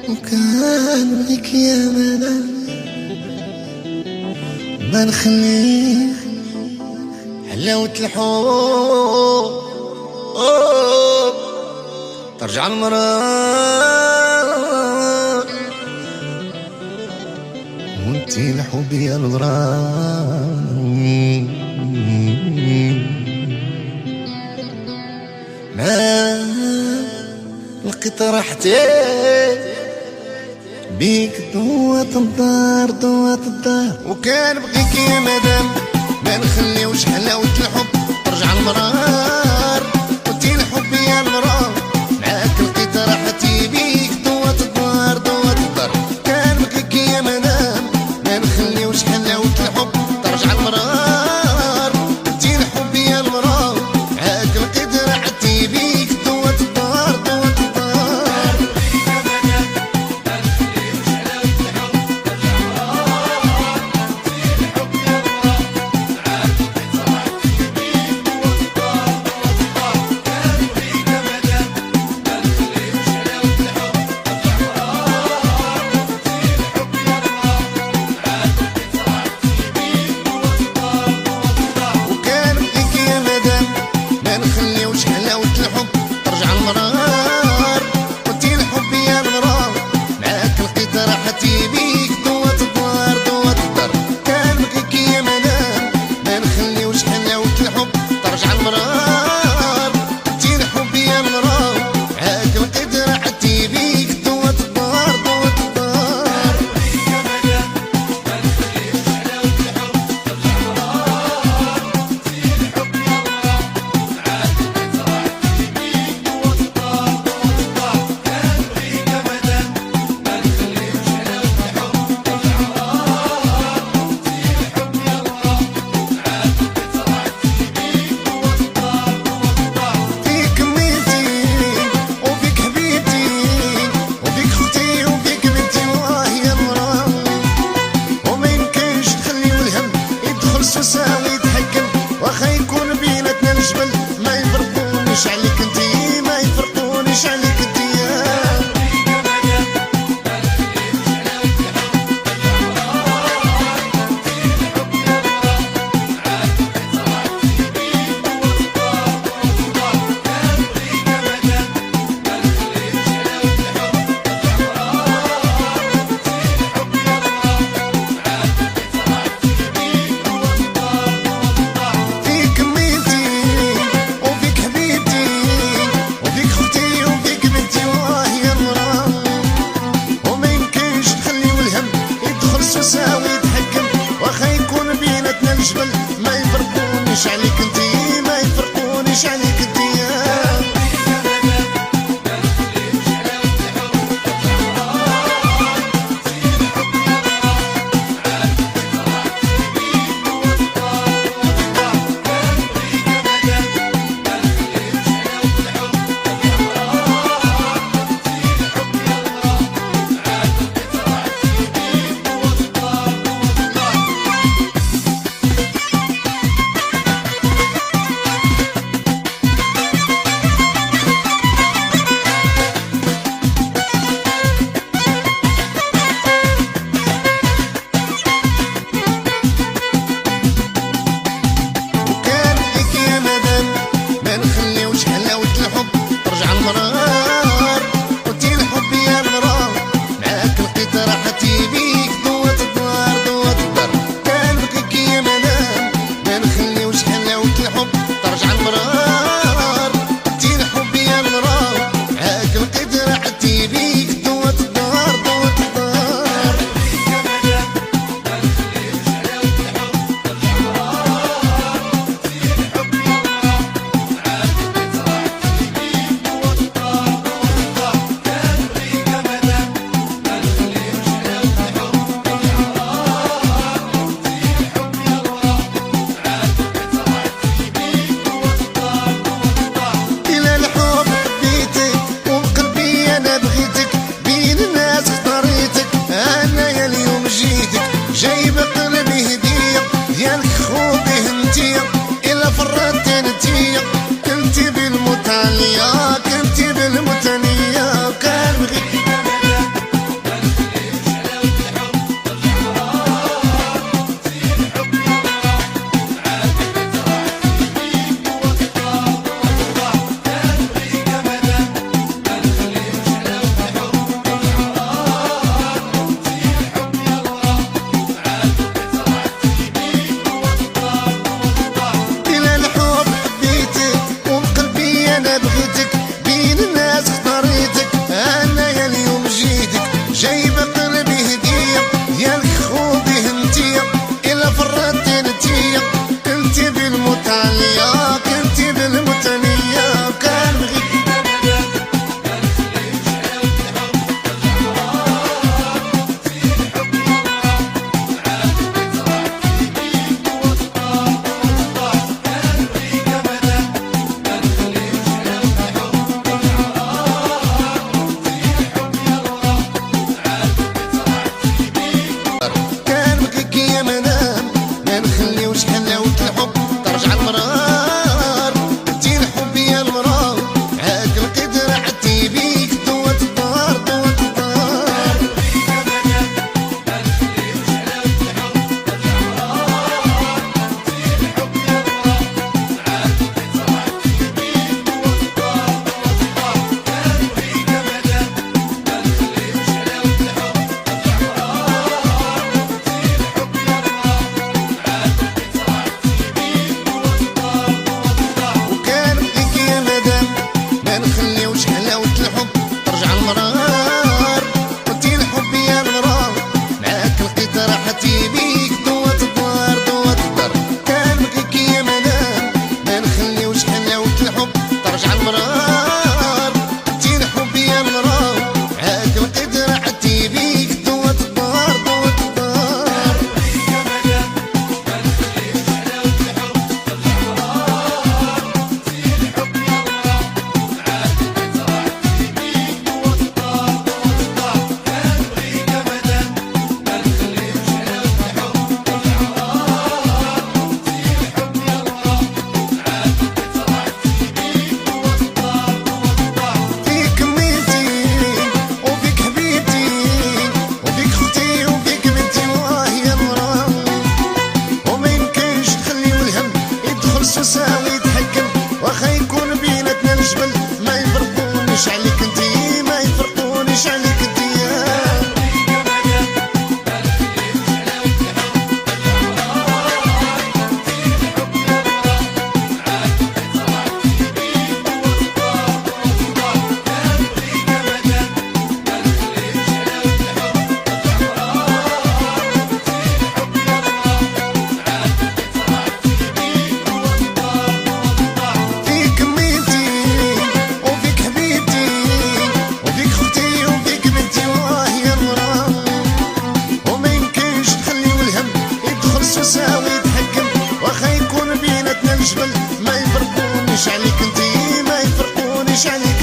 وكان بك يا منام ما نخليه حلاوة الحب ترجع المرار وانتي الحب يا الغرام ما لقيت راحتي بيك دوات الدار دوات الدار وكان بغيك يا مدام ما نخليوش حلاوة الحب ترجع المرار وانتي الحب يا المرار معاك لقيت راحتي بيك دوات الدار دوات الدار كان بغيك يا مدام ما نخليوش حلاوة الحب ترجع المرار وانتي الحب يا المرار معاك لقيت راحتي بيك دوات الدار دوات الدار المرار وانتي الحب يا المرار معاك لقيت راحتي بيك دوات الدار دوات الدار كان بغيك يا مدام ما نخليوش حلاوة الحب ترجع المرار وانتي الحب يا المرار معاك لقيت راحتي بيك دوات الدار دوات الدار ساوي يتحكم واخا يكون بيناتنا الجبل ما يفرقونيش عليك انتي ما يفرقونيش عليك انتي ساوي يتحكم واخا يكون بيناتنا الجبل ما يفرقونيش عليك انتي ما يفرقونيش عليك انتي المرار وانتي الحب يا المرار معاك لقيت راحتي بيك دوات الدار دوات الدار كان بغيك يا مدام ما نخليوش حلاوة الحب ترجع المرار وانتي الحب يا المرار معاك لقيت راحتي بيك دوات الدار دوات الدار جايب قلبي هدية ديالك خوبي انتيا إلا فرطت انتيا كنتي بالمتالية كنتي بالمتانية كان بغيك لقيتك بين الناس اختاريتك، انا يا اليوم جيتك جايبه قلبي هديه، يالك خوضي انتيا الا فرطتي انتيا، كنتي بالمتعليه كنتي بالمتنيه، كان بغيك سوساوي يتحكم، واخا يكون بيناتنا الجبل ما يفرقونيش عليك انتي، ما يفرقونيش عليك انتي. سوساوي يتحكم، واخا يكون بيناتنا الجبل ما يفرقونيش عليك انتي، ما يفرقونيش عليك.